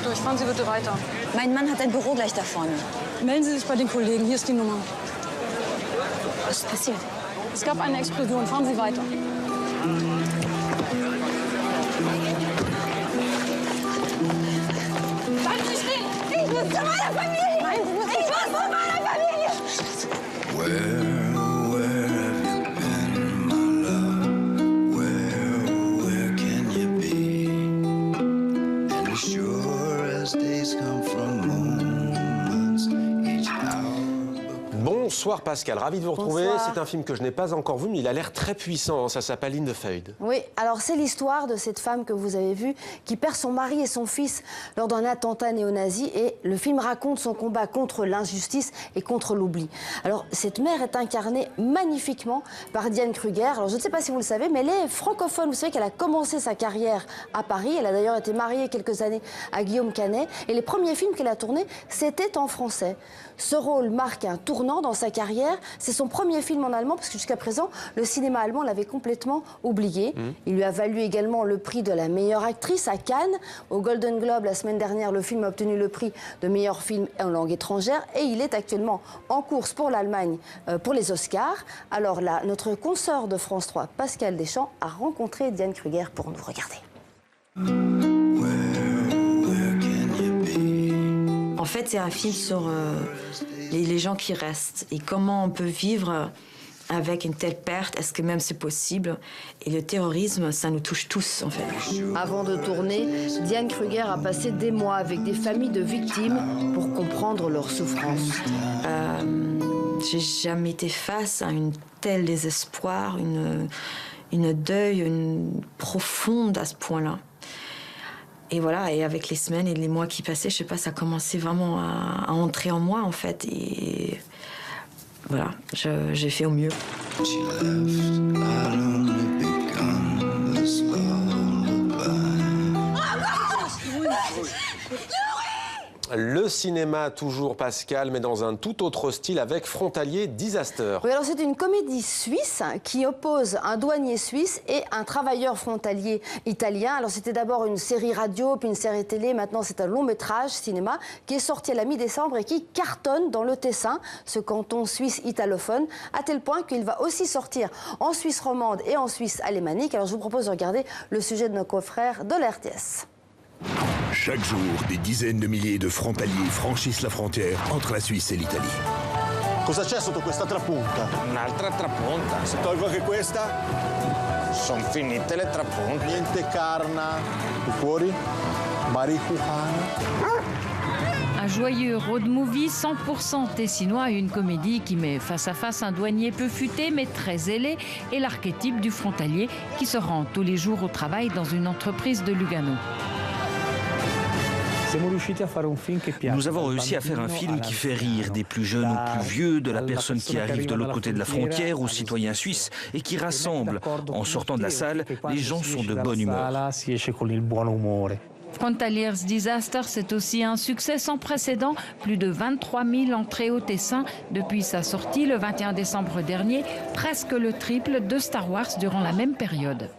ist durch. Fahren Sie bitte weiter. Mein Mann hat ein Büro gleich da vorne. Melden Sie sich bei den Kollegen. Hier ist die Nummer. Was ist passiert? Es gab eine Explosion. Fahren Sie weiter. Bleiben Sie stehen! Ich muss zu meiner Familie! Nein, ich muss zu meiner Familie! Where have you been, my love? Where can you be? And as sure as days come from moments, each hour. Bonsoir Pascal, ravi de vous retrouver. Bonsoir. C'est un film que je n'ai pas encore vu, mais il a l'air très puissant. Ça s'appelle In the Fade. Oui, alors c'est l'histoire de cette femme que vous avez vue qui perd son mari et son fils lors d'un attentat néo-nazi et le film raconte son combat contre l'injustice et contre l'oubli. Alors cette mère est incarnée magnifiquement par Diane Kruger. Alors je ne sais pas si vous le savez, mais elle est francophone. Vous savez qu'elle a commencé sa carrière à Paris. Elle a d'ailleurs été mariée quelques années à Guillaume Canet et les premiers films qu'elle a tournés, c'était en français. Ce rôle marque un tournant dans sa carrière. C'est son premier film en allemand parce que jusqu'à présent, le cinéma allemand l'avait complètement oublié. Il lui a valu également le prix de la meilleure actrice à Cannes. Au Golden Globe, la semaine dernière, le film a obtenu le prix de meilleur film en langue étrangère et il est actuellement en course pour l'Allemagne pour les Oscars. Alors là, notre consoeur de France 3, Pascal Deschamps, a rencontré Diane Kruger pour nous regarder. En fait, c'est un film sur les gens qui restent et comment on peut vivre avec une telle perte. Est-ce que même c'est possible? Et le terrorisme, ça nous touche tous, en fait. Avant de tourner, Diane Kruger a passé des mois avec des familles de victimes pour comprendre leur souffrance. J'ai jamais été face à une telle désespoir, une deuil profonde à ce point-là. Et voilà, et avec les semaines et les mois qui passaient, je sais pas, ça commençait vraiment à entrer en moi, en fait. Et voilà, j'ai fait au mieux. Le cinéma, toujours Pascal, mais dans un tout autre style avec Frontalier Disaster. Oui, alors c'est une comédie suisse qui oppose un douanier suisse et un travailleur frontalier italien. Alors c'était d'abord une série radio, puis une série télé. Maintenant c'est un long métrage cinéma qui est sorti à la mi-décembre et qui cartonne dans le Tessin, ce canton suisse italophone, à tel point qu'il va aussi sortir en Suisse romande et en Suisse alémanique. Alors je vous propose de regarder le sujet de nos confrères de la RTS. Chaque jour, des dizaines de milliers de frontaliers franchissent la frontière entre la Suisse et l'Italie. Cosa c'è sotto questa trapunta? Un'altra trapunta. Se tolgo anche questa? Sono finite le trapunte. Niente carna. E fuori? Marijuana. Un joyeux road movie 100% tessinois, une comédie qui met face à face un douanier peu futé mais très zélé et l'archétype du frontalier qui se rend tous les jours au travail dans une entreprise de Lugano. Nous avons réussi à faire un film qui fait rire des plus jeunes aux plus vieux, de la personne qui arrive de l'autre côté de la frontière aux citoyens suisses et qui rassemble. En sortant de la salle, les gens sont de bonne humeur. Frontaliers Disaster, c'est aussi un succès sans précédent. Plus de 23 000 entrées au Tessin depuis sa sortie le 21 décembre dernier, presque le triple de Star Wars durant la même période.